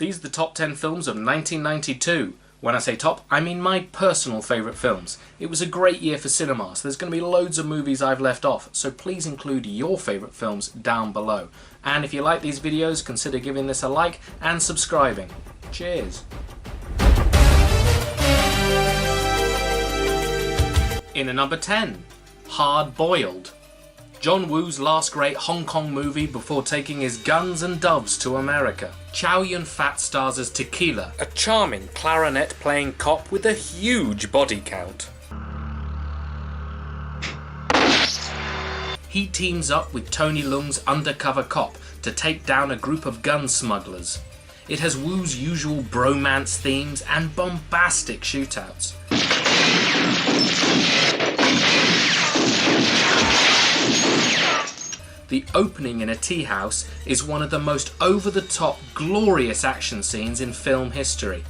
These are the top 10 films of 1992. When I say top, I mean my personal favourite films. It was a great year for cinema, so there's going to be loads of movies I've left off, so please include your favourite films down below. And if you like these videos, consider giving this a like and subscribing. Cheers! In at number 10, Hard Boiled. John Woo's last great Hong Kong movie before taking his guns and doves to America. Chow Yun-fat stars as Tequila, a charming clarinet-playing cop with a huge body count. He teams up with Tony Leung's undercover cop to take down a group of gun smugglers. It has Woo's usual bromance themes and bombastic shootouts. The opening in a tea house is one of the most over-the-top, glorious action scenes in film history.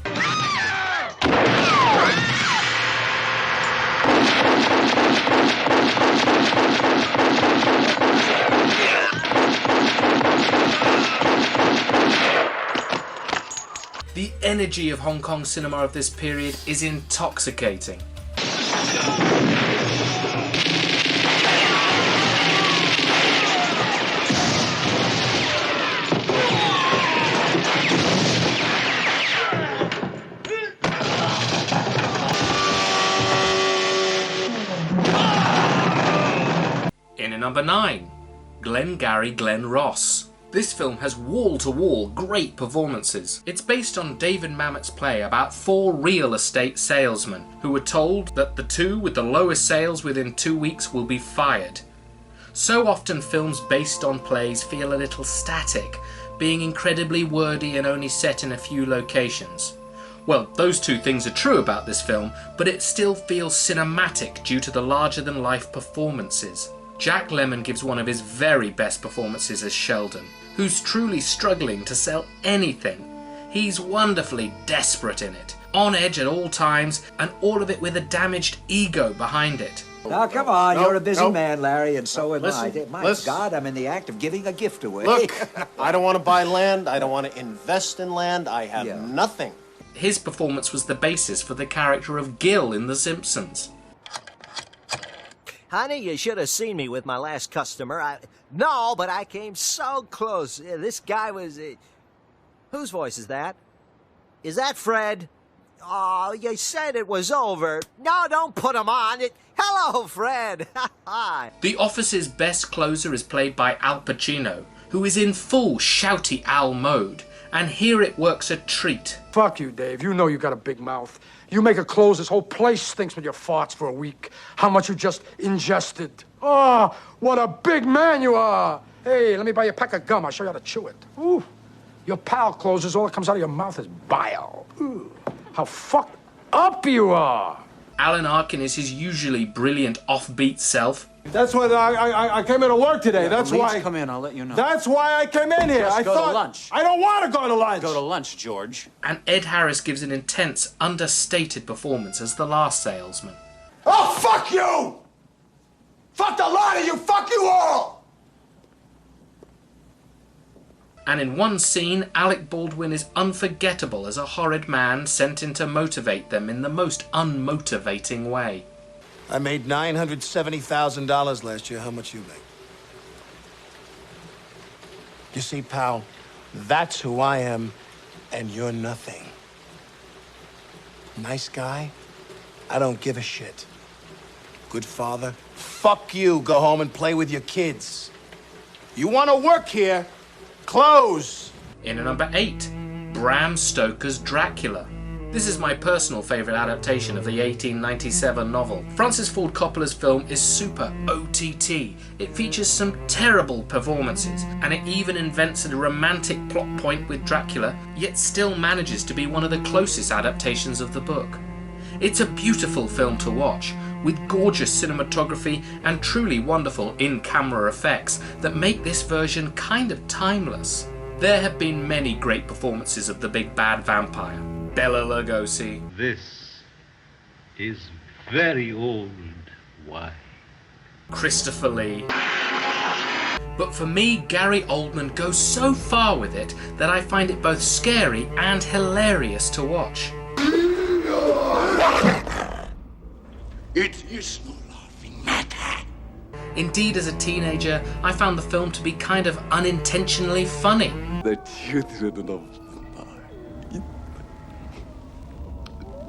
The energy of Hong Kong cinema of this period is intoxicating. In at number 9, Glengarry Glen Ross. This film has wall-to-wall great performances. It's based on David Mamet's play about 4 real estate salesmen who were told that the 2 with the lowest sales within 2 weeks will be fired. So often films based on plays feel a little static, being incredibly wordy and only set in a few locations. Well, those 2 things are true about this film, but it still feels cinematic due to the larger-than-life performances. Jack Lemmon gives one of his very best performances as Sheldon, who's truly struggling to sell anything. He's wonderfully desperate in it, on edge at all times, and all of it with a damaged ego behind it. Now, come on, you're a busy man, Larry, and so am I. My God, I'm in the act of giving a gift away. Look, I don't want to buy land, I don't want to invest in land, I have nothing. His performance was the basis for the character of Gil in The Simpsons. Honey, you should have seen me with my last customer. No, but I came so close. This guy was... Whose voice is that? Is that Fred? Oh, you said it was over. No, don't put him on. Hello, Fred. Hi. The Office's best closer is played by Al Pacino, who is in full shouty Al mode, and here it works a treat. Fuck you, Dave. You know you got a big mouth. You make it close, this whole place stinks with your farts for a week. How much you just ingested. Oh, what a big man you are. Hey, let me buy you a pack of gum. I'll show you how to chew it. Ooh, your pal closes, all that comes out of your mouth is bile. Ooh, how fucked up you are. Alan Arkin is his usually brilliant offbeat self. That's why I came in to work today. Yeah, that's why. Come in, I'll let you know. That's why I came in here. Just I go thought to lunch. I don't want to go to lunch. Go to lunch, George. And Ed Harris gives an intense, understated performance as the last salesman. Oh, fuck you! Fuck the lot of you! Fuck you all! And in one scene, Alec Baldwin is unforgettable as a horrid man sent in to motivate them in the most unmotivating way. I made $970,000 last year. How much you make? You see, pal, that's who I am, and you're nothing. Nice guy? I don't give a shit. Good father? Fuck you. Go home and play with your kids. You want to work here? Close! In at number 8, Bram Stoker's Dracula. This is my personal favourite adaptation of the 1897 novel. Francis Ford Coppola's film is super OTT. It features some terrible performances, and it even invents a romantic plot point with Dracula, yet still manages to be one of the closest adaptations of the book. It's a beautiful film to watch, with gorgeous cinematography and truly wonderful in-camera effects that make this version kind of timeless. There have been many great performances of the big bad vampire. Bela Lugosi. This is very old wine. Christopher Lee. But for me, Gary Oldman goes so far with it that I find it both scary and hilarious to watch. It is no laughing matter. Indeed, as a teenager, I found the film to be kind of unintentionally funny. The children of the night.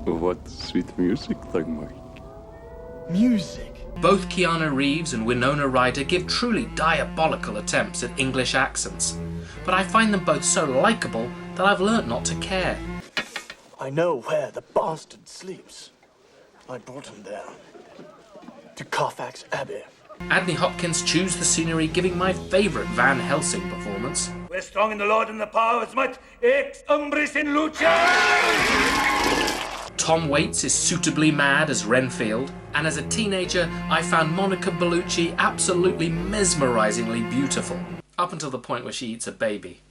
What sweet music, Dagmar. Music. Both Keanu Reeves and Winona Ryder give truly diabolical attempts at English accents, but I find them both so likeable that I've learnt not to care. I know where the bastard sleeps. I brought him there. To Carfax Abbey. Anthony Hopkins chews the scenery, giving my favourite Van Helsing performance. We're strong in the Lord and the power of his might. Ex umbris in luce! Tom Waits is suitably mad as Renfield, and as a teenager, I found Monica Bellucci absolutely mesmerisingly beautiful, up until the point where she eats a baby.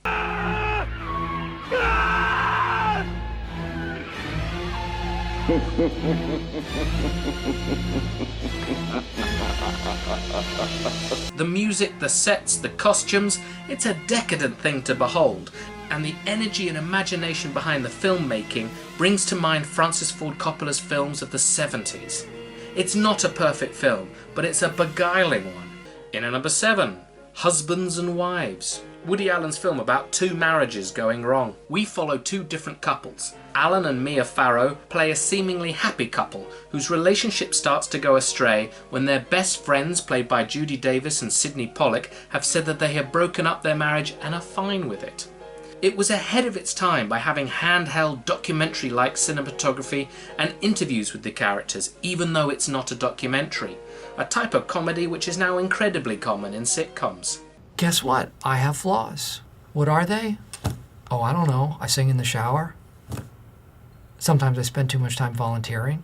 The music, the sets, the costumes, it's a decadent thing to behold, and the energy and imagination behind the filmmaking brings to mind Francis Ford Coppola's films of the 70s. It's not a perfect film, but it's a beguiling one. In at number 7, Husbands and Wives. Woody Allen's film about 2 marriages going wrong. We follow 2 different couples. Alan and Mia Farrow play a seemingly happy couple whose relationship starts to go astray when their best friends, played by Judy Davis and Sidney Pollack, have said that they have broken up their marriage and are fine with it. It was ahead of its time by having handheld documentary-like cinematography and interviews with the characters, even though it's not a documentary, a type of comedy which is now incredibly common in sitcoms. Guess what? I have flaws. What are they? Oh, I don't know. I sing in the shower. Sometimes I spend too much time volunteering.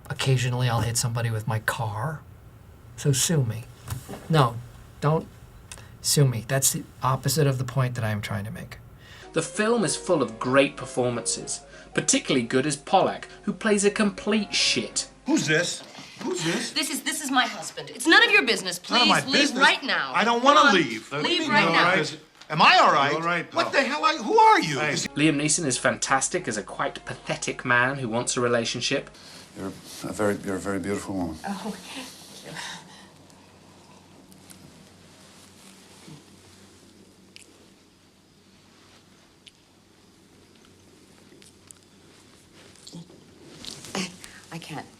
Occasionally I'll hit somebody with my car. So sue me. No, don't sue me. That's the opposite of the point that I am trying to make. The film is full of great performances. Particularly good is Pollack, who plays a complete shit. Who's this? Who's this? This is my husband. It's none of your business. Please None of my leave business? right now. I don't want to leave. Leave right now. Am I all right? You're all right, What pal. the hell? Who are you? Hey. Liam Neeson is fantastic as a quite pathetic man who wants a relationship. You're a very beautiful woman. Oh.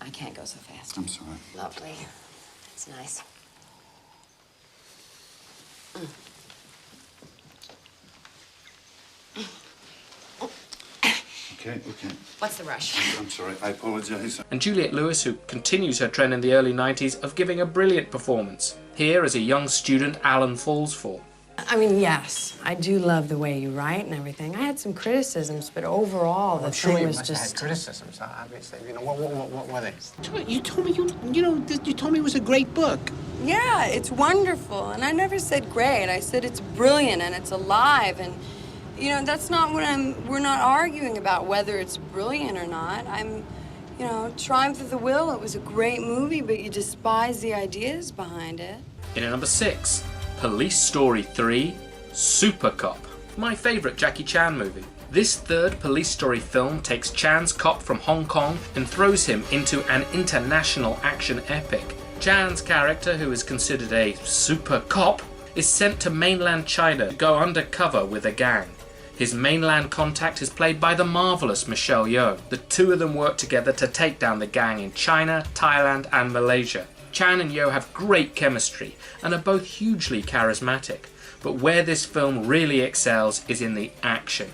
I can't go so fast. I'm sorry. Lovely. It's nice. Okay. What's the rush? I'm sorry. I apologize. And Juliette Lewis, who continues her trend in the early 90s of giving a brilliant performance. Here, as a young student, Alan falls for. I mean, yes, I do love the way you write and everything. I had some criticisms, but overall, the thing was just... had criticisms, obviously. You know, what were they? You told me you told me it was a great book. Yeah, it's wonderful. And I never said great. I said it's brilliant and it's alive. And, you know, that's not what we're not arguing about whether it's brilliant or not. Triumph of the Will, it was a great movie, but you despise the ideas behind it. In at number 6, Police Story 3, Super Cop. My favourite Jackie Chan movie. This third Police Story film takes Chan's cop from Hong Kong and throws him into an international action epic. Chan's character, who is considered a super cop, is sent to mainland China to go undercover with a gang. His mainland contact is played by the marvellous Michelle Yeoh. The two of them work together to take down the gang in China, Thailand and Malaysia. Chan and Yeoh have great chemistry and are both hugely charismatic, but where this film really excels is in the action.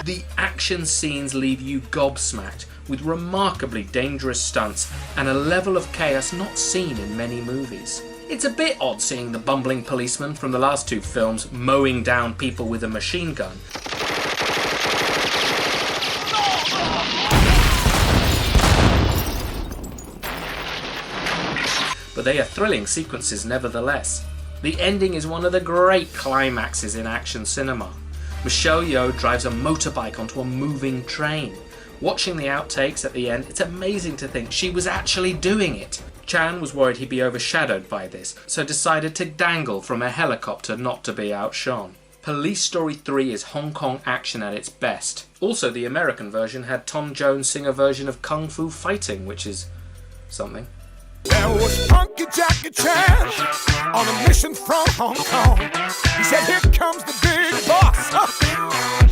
The action scenes leave you gobsmacked, with remarkably dangerous stunts and a level of chaos not seen in many movies. It's a bit odd seeing the bumbling policeman from the last 2 films mowing down people with a machine gun. But they are thrilling sequences nevertheless. The ending is one of the great climaxes in action cinema. Michelle Yeoh drives a motorbike onto a moving train. Watching the outtakes at the end, it's amazing to think she was actually doing it. Chan was worried he'd be overshadowed by this, so decided to dangle from a helicopter not to be outshone. Police Story 3 is Hong Kong action at its best. Also, the American version had Tom Jones sing a version of Kung Fu Fighting, which is something. There was Funky Jackie Chan on a mission from Hong Kong. He said, "Here comes the big boss.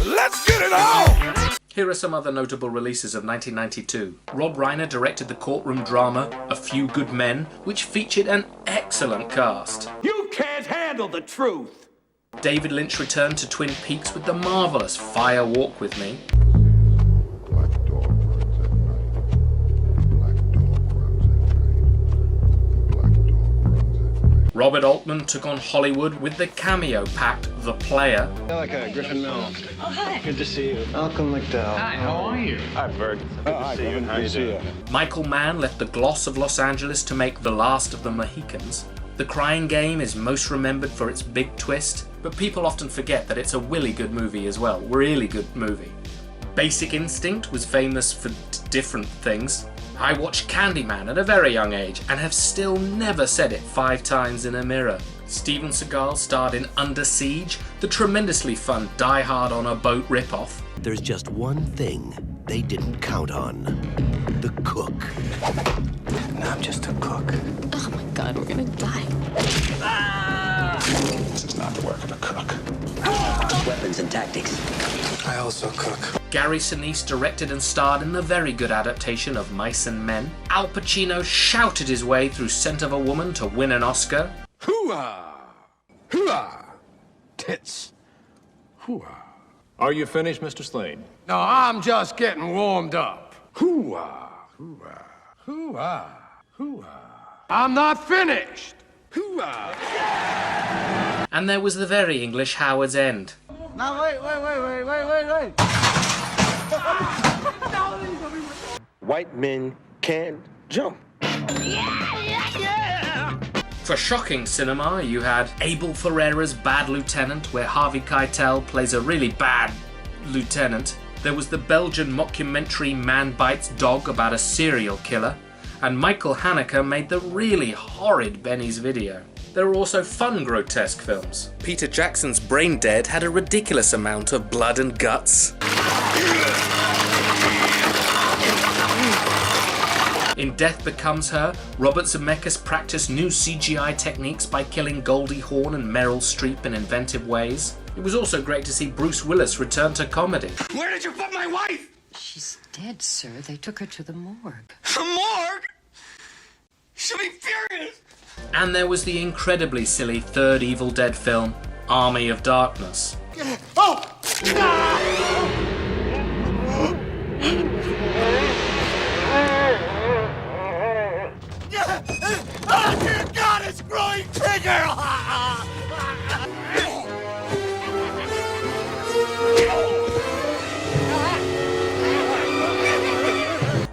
Let's get it on." Here are some other notable releases of 1992. Rob Reiner directed the courtroom drama A Few Good Men, which featured an excellent cast. You can't handle the truth. David Lynch returned to Twin Peaks with the marvellous Fire Walk With Me. Robert Altman took on Hollywood with the cameo-packed The Player. Angelica, Griffin Mill. Oh, hi. Good to see you. Malcolm McDowell. Hi, how are you? Hi, Bert. Good to see you. How you doing? Michael Mann left the gloss of Los Angeles to make The Last of the Mohicans. The Crying Game is most remembered for its big twist, but people often forget that it's a really good movie as well. Really good movie. Basic Instinct was famous for different things. I watched Candyman at a very young age and have still never said it 5 times in a mirror. Steven Seagal starred in Under Siege, the tremendously fun Die Hard on a Boat ripoff. There's just one thing they didn't count on. The cook. And I'm just a cook. Oh my God, we're gonna die. This is not the work of a cook. Weapons and tactics. I also cook. Gary Sinise directed and starred in the very good adaptation of Mice and Men. Al Pacino shouted his way through Scent of a Woman to win an Oscar. Hoo-ah! Hoo-ah! Tits. Hoo-ah. Are you finished, Mr. Slade? No, I'm just getting warmed up. Hoo-ah! Hoo-ah! Hoo-ah! Hoo-ah! I'm not finished! Hoo-ah! And there was the very English Howard's End. Now, wait. White men can't jump. For shocking cinema, you had Abel Ferreira's Bad Lieutenant, where Harvey Keitel plays a really bad lieutenant. There was the Belgian mockumentary Man Bites Dog about a serial killer. And Michael Haneke made the really horrid Benny's Video. There were also fun, grotesque films. Peter Jackson's Brain Dead had a ridiculous amount of blood and guts. In Death Becomes Her, Robert Zemeckis practiced new CGI techniques by killing Goldie Hawn and Meryl Streep in inventive ways. It was also great to see Bruce Willis return to comedy. Where did you put my wife? She's dead, sir. They took her to the morgue. The morgue? She'll be furious. And there was the incredibly silly third Evil Dead film, Army of Darkness. Oh! Oh, dear God, it's growing bigger!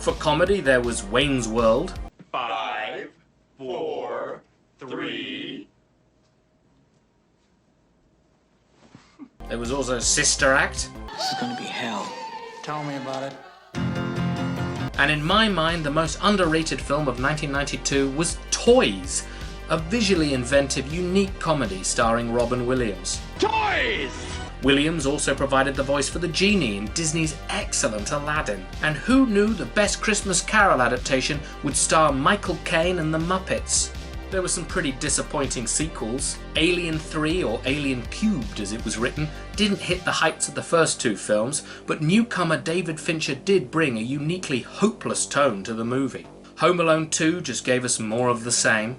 For comedy, there was Wayne's World. 5, 4, 3. There was also Sister Act. This is gonna be hell. Tell me about it. And in my mind, the most underrated film of 1992 was Toys, a visually inventive, unique comedy starring Robin Williams. Toys! Williams also provided the voice for the genie in Disney's excellent Aladdin. And who knew the Best Christmas Carol adaptation would star Michael Caine and the Muppets? There were some pretty disappointing sequels. Alien 3, or Alien Cubed as it was written, didn't hit the heights of the first 2 films, but newcomer David Fincher did bring a uniquely hopeless tone to the movie. Home Alone 2 just gave us more of the same.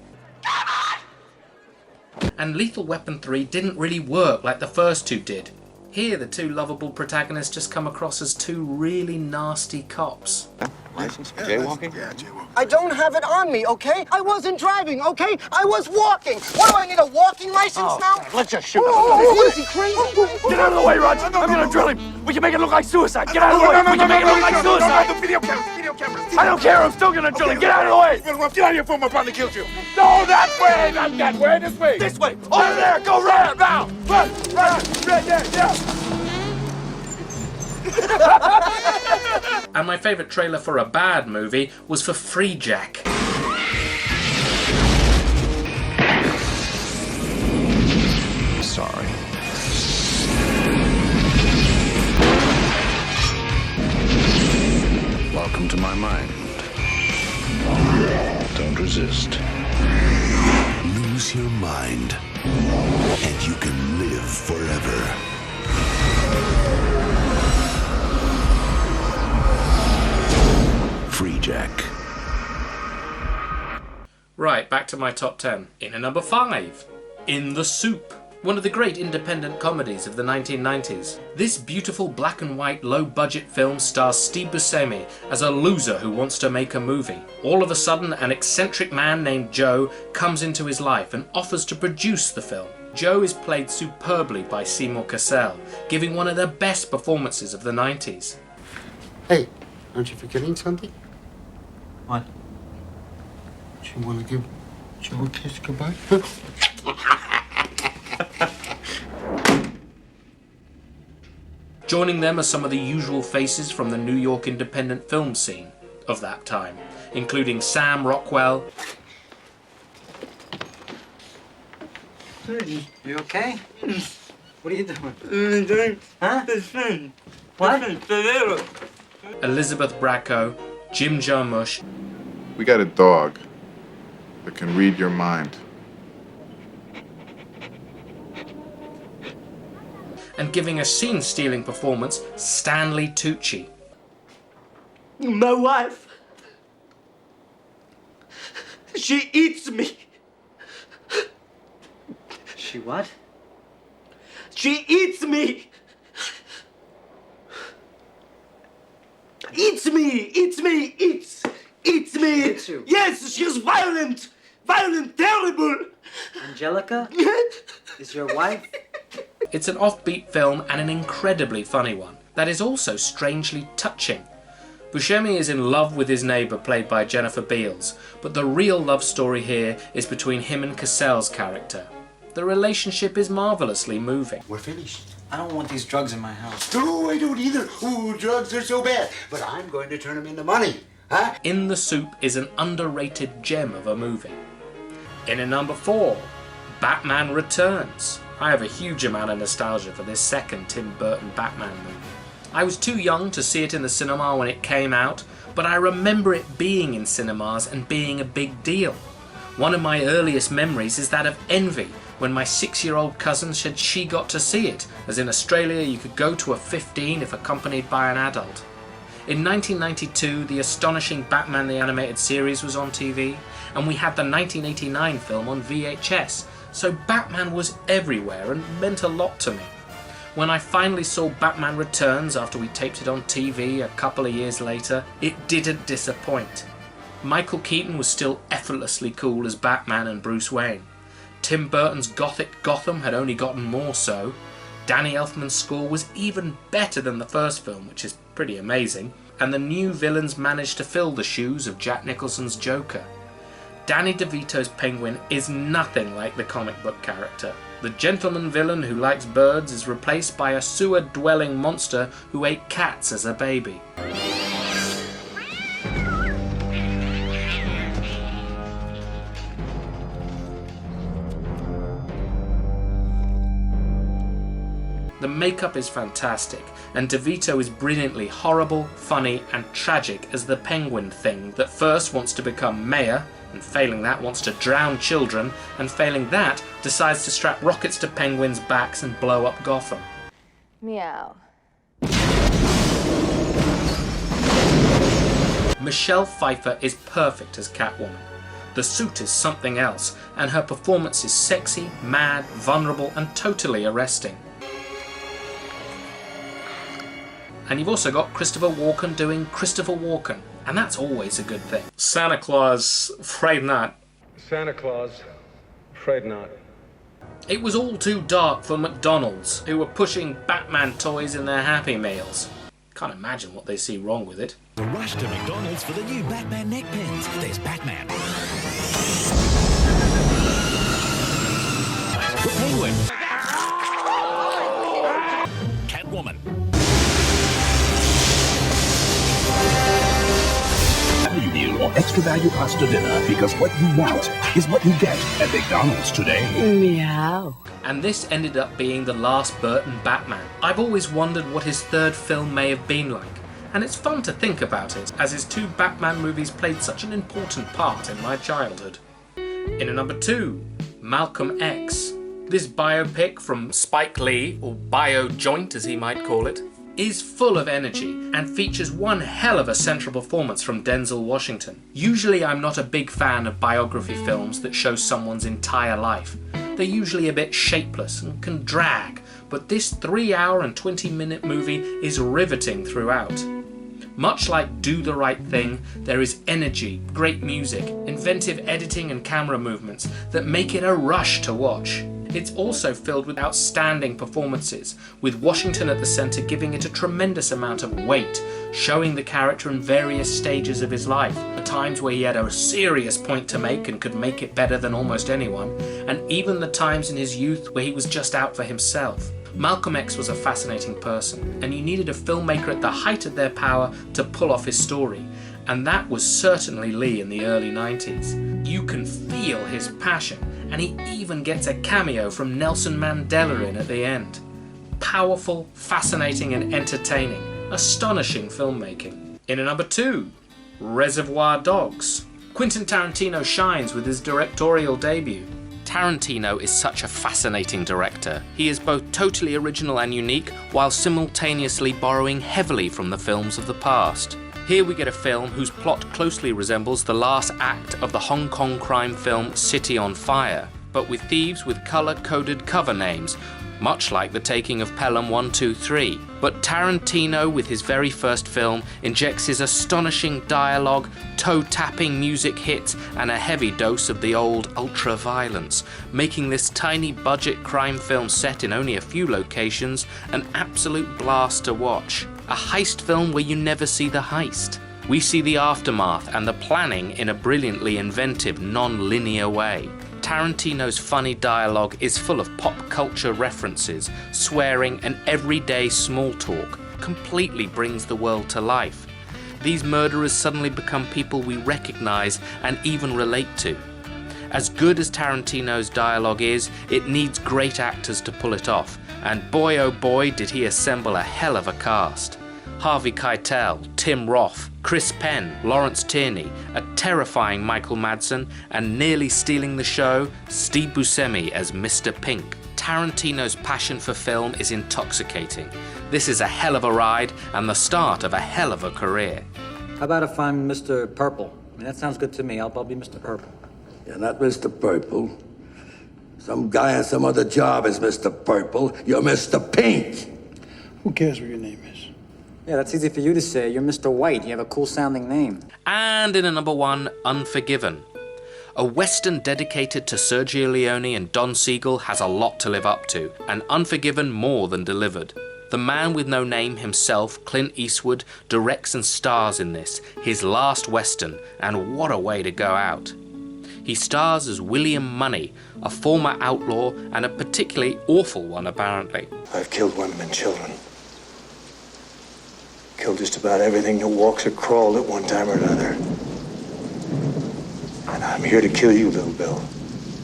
And Lethal Weapon 3 didn't really work like the first 2 did. Here, the 2 lovable protagonists just come across as 2 really nasty cops. License for jaywalking? Yeah, jaywalking. I don't have it on me, okay? I wasn't driving, okay? I was walking. What do I need, a walking license now? Let's just shoot What is he, crazy? Get out of the way, Roger! I'm gonna drill him! We can make it look like suicide! Get out of the way! We can make it look like suicide! The video camera! video cameras. I don't care. I'm still gonna drill it. Get out of the way. Get out of here before my partner kills you. No, that way. Not that way. This way. This way. Over there. Go right now. Run. Right there. Yeah. And my favourite trailer for a bad movie was for Free Jack. Sorry. Welcome to my mind. Don't resist. Lose your mind, and you can live forever. Free Jack. Right, back to my top 10. In at number 5, In the Soup. One of the great independent comedies of the 1990s. This beautiful black and white low-budget film stars Steve Buscemi as a loser who wants to make a movie. All of a sudden, an eccentric man named Joe comes into his life and offers to produce the film. Joe is played superbly by Seymour Cassel, giving one of the best performances of the 90s. Hey, aren't you forgetting something? What? Do you want to give Joe a kiss goodbye? Joining them are some of the usual faces from the New York independent film scene of that time, including Sam Rockwell. You okay? What are you doing? Huh? What? Elizabeth Bracco, Jim Jarmusch. We got a dog that can read your mind. And giving a scene-stealing performance, Stanley Tucci. My wife. She eats me. She what? She eats me. Eats me. Eats me. Eats me. Eats you? Yes, she's violent. Violent, terrible. Angelica? Is your wife? It's an offbeat film and an incredibly funny one that is also strangely touching. Buscemi is in love with his neighbour played by Jennifer Beals, but the real love story here is between him and Cassel's character. The relationship is marvellously moving. We're finished. I don't want these drugs in my house. No, I don't either. Ooh, drugs are so bad. But I'm going to turn them into money. Huh? In the Soup is an underrated gem of a movie. In at number 4, Batman Returns. I have a huge amount of nostalgia for this second Tim Burton Batman movie. I was too young to see it in the cinema when it came out, but I remember it being in cinemas and being a big deal. One of my earliest memories is that of envy, when my 6-year-old cousin said she got to see it, as in Australia you could go to a 15 if accompanied by an adult. In 1992, the astonishing Batman the Animated Series was on TV, and we had the 1989 film on VHS, so Batman was everywhere and meant a lot to me. When I finally saw Batman Returns after we taped it on TV a couple of years later, it didn't disappoint. Michael Keaton was still effortlessly cool as Batman and Bruce Wayne. Tim Burton's gothic Gotham had only gotten more so. Danny Elfman's score was even better than the first film, which is pretty amazing, and the new villains managed to fill the shoes of Jack Nicholson's Joker. Danny DeVito's Penguin is nothing like the comic book character. The gentleman villain who likes birds is replaced by a sewer-dwelling monster who ate cats as a baby. The makeup is fantastic, and DeVito is brilliantly horrible, funny, and tragic as the Penguin thing that first wants to become mayor, and failing that wants to drown children, and failing that decides to strap rockets to penguins' backs and blow up Gotham. Meow. Michelle Pfeiffer is perfect as Catwoman. The suit is something else, and her performance is sexy, mad, vulnerable, and totally arresting. And you've also got Christopher Walken doing Christopher Walken, and that's always a good thing. Santa Claus, afraid not. Santa Claus, afraid not. It was all too dark for McDonald's, who were pushing Batman toys in their Happy Meals. Can't imagine what they see wrong with it. Rush to McDonald's for the new Batman neck pins. There's Batman. The Penguin. Catwoman. Value meal or extra value pasta dinner, because what you want is what you get at McDonald's today. Meow. And this ended up being the last Burton Batman. I've always wondered what his third film may have been like, and it's fun to think about it, as his 2 Batman movies played such an important part in my childhood. In at number 2, Malcolm X. This biopic from Spike Lee, or Bio Joint as he might call it, is full of energy and features one hell of a central performance from Denzel Washington. Usually I'm not a big fan of biography films that show someone's entire life. They're usually a bit shapeless and can drag, but this 3-hour and 20-minute movie is riveting throughout. Much like Do the Right Thing, there is energy, great music, inventive editing and camera movements that make it a rush to watch. It's also filled with outstanding performances, with Washington at the centre giving it a tremendous amount of weight, showing the character in various stages of his life, the times where he had a serious point to make and could make it better than almost anyone, and even the times in his youth where he was just out for himself. Malcolm X was a fascinating person, and you needed a filmmaker at the height of their power to pull off his story, and that was certainly Lee in the early 90s. You can feel his passion, and he even gets a cameo from Nelson Mandela in at the end. Powerful, fascinating and entertaining. Astonishing filmmaking. In at number 2, Reservoir Dogs. Quentin Tarantino shines with his directorial debut. Tarantino is such a fascinating director. He is both totally original and unique, while simultaneously borrowing heavily from the films of the past. Here we get a film whose plot closely resembles the last act of the Hong Kong crime film City on Fire, but with thieves with colour-coded cover names, much like The Taking of Pelham 1, 2, 3. But Tarantino, with his very first film, injects his astonishing dialogue, toe-tapping music hits, and a heavy dose of the old ultra-violence, making this tiny-budget crime film set in only a few locations an absolute blast to watch. A heist film where you never see the heist. We see the aftermath and the planning in a brilliantly inventive, non-linear way. Tarantino's funny dialogue is full of pop culture references, swearing and everyday small talk, completely brings the world to life. These murderers suddenly become people we recognize and even relate to. As good as Tarantino's dialogue is, it needs great actors to pull it off, and boy oh boy did he assemble a hell of a cast. Harvey Keitel, Tim Roth, Chris Penn, Lawrence Tierney, a terrifying Michael Madsen, and nearly stealing the show, Steve Buscemi as Mr. Pink. Tarantino's passion for film is intoxicating. This is a hell of a ride and the start of a hell of a career. How about if I'm Mr. Purple? I mean, that sounds good to me. I'll be Mr. Purple. You're not Mr. Purple. Some guy on some other job is Mr. Purple. You're Mr. Pink. Who cares what your name is? Yeah, that's easy for you to say. You're Mr. White. You have a cool-sounding name. And in at number 1, Unforgiven. A western dedicated to Sergio Leone and Don Siegel has a lot to live up to, and Unforgiven more than delivered. The man with no name himself, Clint Eastwood, directs and stars in this, his last western, and what a way to go out. He stars as William Money, a former outlaw and a particularly awful one apparently. I've killed women and children. Killed just about everything that walks or crawled at one time or another. And I'm here to kill you, Little Bill.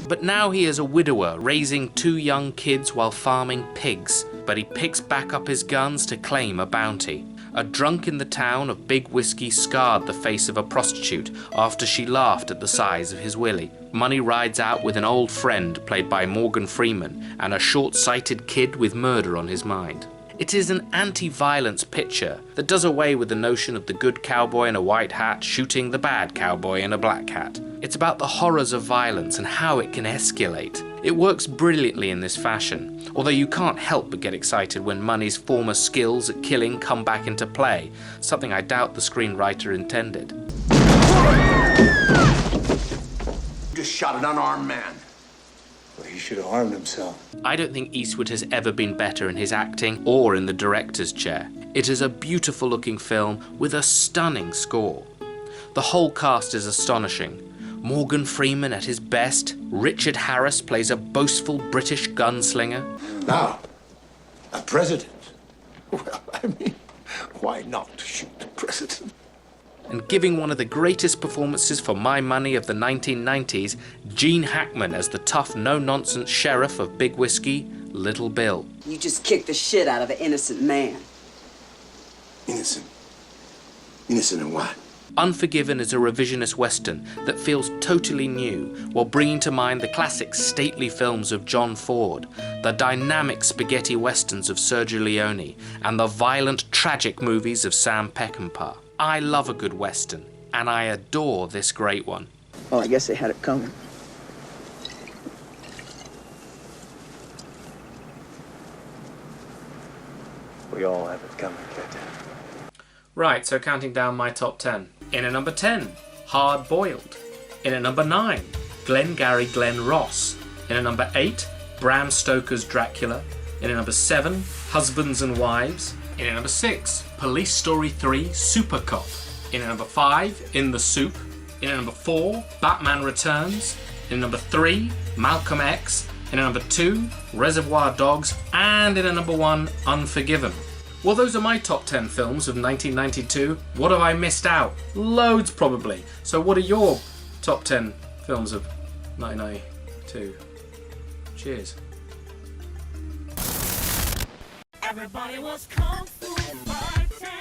But now he is a widower, raising 2 young kids while farming pigs. But he picks back up his guns to claim a bounty. A drunk in the town of Big Whiskey scarred the face of a prostitute after she laughed at the size of his willy. Money rides out with an old friend played by Morgan Freeman and a short-sighted kid with murder on his mind. It is an anti-violence picture that does away with the notion of the good cowboy in a white hat shooting the bad cowboy in a black hat. It's about the horrors of violence and how it can escalate. It works brilliantly in this fashion, although you can't help but get excited when Money's former skills at killing come back into play, something I doubt the screenwriter intended. You just shot an unarmed man. Well, he should have harmed himself. I don't think Eastwood has ever been better in his acting or in the director's chair. It is a beautiful looking film with a stunning score. The whole cast is astonishing. Morgan Freeman at his best, Richard Harris plays a boastful British gunslinger. Now, a president. Well, I mean, why not shoot the president? And giving one of the greatest performances for my money of the 1990s, Gene Hackman as the tough, no-nonsense sheriff of Big Whiskey, Little Bill. You just kicked the shit out of an innocent man. Innocent? Innocent in what? Unforgiven is a revisionist western that feels totally new while bringing to mind the classic stately films of John Ford, the dynamic spaghetti westerns of Sergio Leone, and the violent, tragic movies of Sam Peckinpah. I love a good western, and I adore this great one. Well, I guess they had it coming. We all have it coming, kid. Right, so counting down my top 10. In at number 10, Hard Boiled. In at number 9, Glengarry Glen Ross. In at number 8, Bram Stoker's Dracula. In at number 7, Husbands and Wives. In at number 6, Police Story 3 Super Cop. In at number 5, In the Soup. In at number 4, Batman Returns. In at number 3, Malcolm X. In at number 2, Reservoir Dogs. And in at number 1, Unforgiven. Well, those are my top 10 films of 1992. What have I missed out? Loads, probably. So what are your top 10 films of 1992? Cheers. Everybody was kung fu fighting.